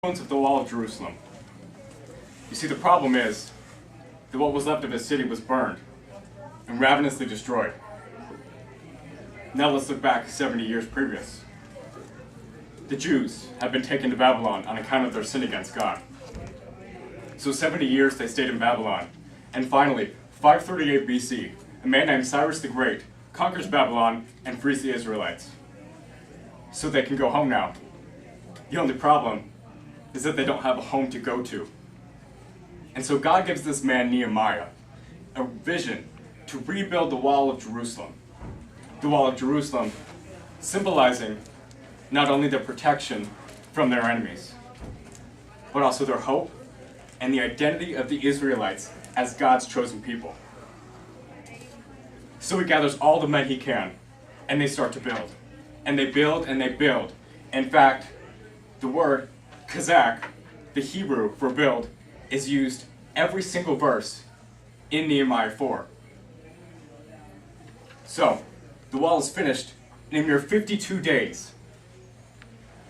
Of the wall of Jerusalem. You see, the problem is that what was left of his city was burned and ravenously destroyed. Now let's look back 70 years previous. The Jews have been taken to Babylon on account of their sin against God. So 70 years they stayed in Babylon, and finally, 538 BC, a man named Cyrus the Great conquers Babylon and frees the Israelites. So they can go home now. The only problem is that they don't have a home to go to. And so God gives this man Nehemiah a vision to rebuild the wall of Jerusalem. The wall of Jerusalem symbolizing not only their protection from their enemies, but also their hope and the identity of the Israelites as God's chosen people. So he gathers all the men he can, and they start to build. And they build and they build. In fact, the word Kazakh, the Hebrew for build, is used every single verse in Nehemiah 4. So, the wall is finished in a mere 52 days.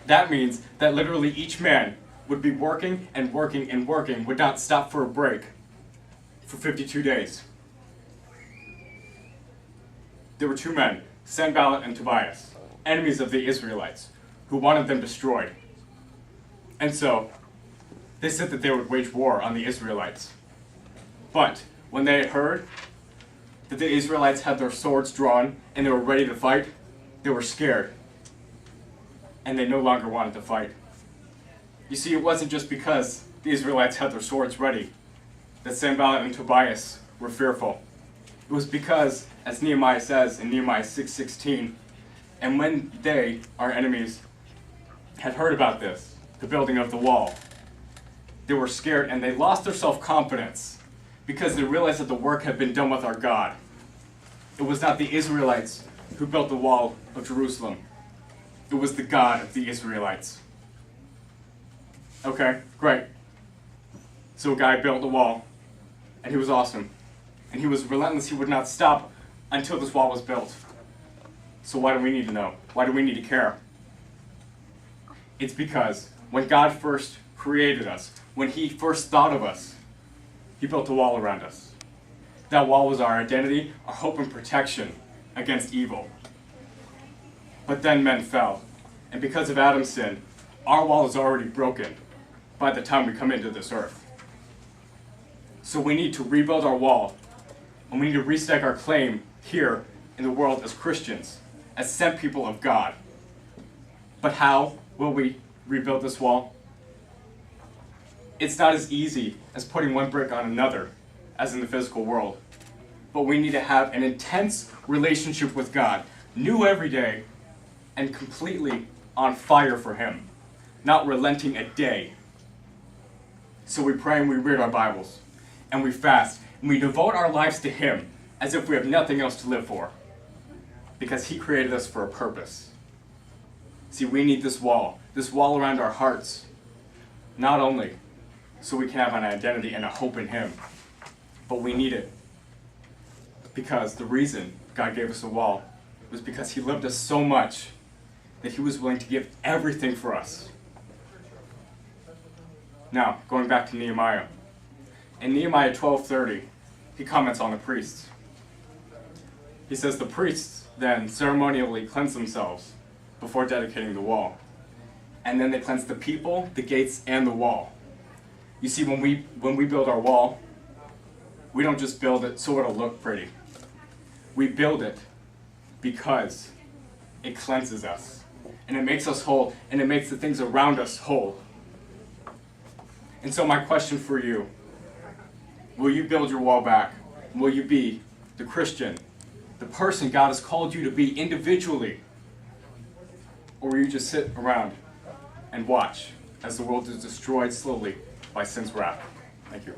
That means that literally each man would be working and working and working, would not stop for a break for 52 days. There were two men, Sanballat and Tobias, enemies of the Israelites, who wanted them destroyed. And so, they said that they would wage war on the Israelites. But when they had heard that the Israelites had their swords drawn and they were ready to fight, they were scared. And they no longer wanted to fight. You see, it wasn't just because the Israelites had their swords ready that Sanballat and Tobias were fearful. It was because, as Nehemiah says in Nehemiah 6:16, and when they, our enemies, had heard about this, the building of the wall, they were scared and they lost their self-confidence because they realized that the work had been done with our God. It was not the Israelites who built the wall of Jerusalem. It was the God of the Israelites. Okay, great. So a guy built the wall, and he was awesome. And he was relentless. He would not stop until this wall was built. So why do we need to know? Why do we need to care? It's because when God first created us, when he first thought of us, he built a wall around us. That wall was our identity, our hope and protection against evil. But then men fell, and because of Adam's sin, our wall is already broken by the time we come into this earth. So we need to rebuild our wall, and we need to restake our claim here in the world as Christians, as sent people of God. But how will we rebuild this wall? It's not as easy as putting one brick on another as in the physical world. But we need to have an intense relationship with God, new every day, and completely on fire for him, not relenting a day. So we pray and we read our Bibles, and we fast, and we devote our lives to him as if we have nothing else to live for, because he created us for a purpose. See, we need this wall around our hearts, not only so we can have an identity and a hope in him, but we need it because the reason God gave us a wall was because he loved us so much that he was willing to give everything for us. Now, going back to Nehemiah. In Nehemiah 12:30, he comments on the priests. He says the priests then ceremonially cleanse themselves before dedicating the wall. And then they cleanse the people, the gates, and the wall. You see, when we build our wall, we don't just build it so it'll look pretty. We build it because it cleanses us, and it makes us whole, and it makes the things around us whole. And so my question for you, will you build your wall back? Will you be the Christian, the person God has called you to be individually? Or will you just sit around and watch as the world is destroyed slowly by sin's wrath? Thank you.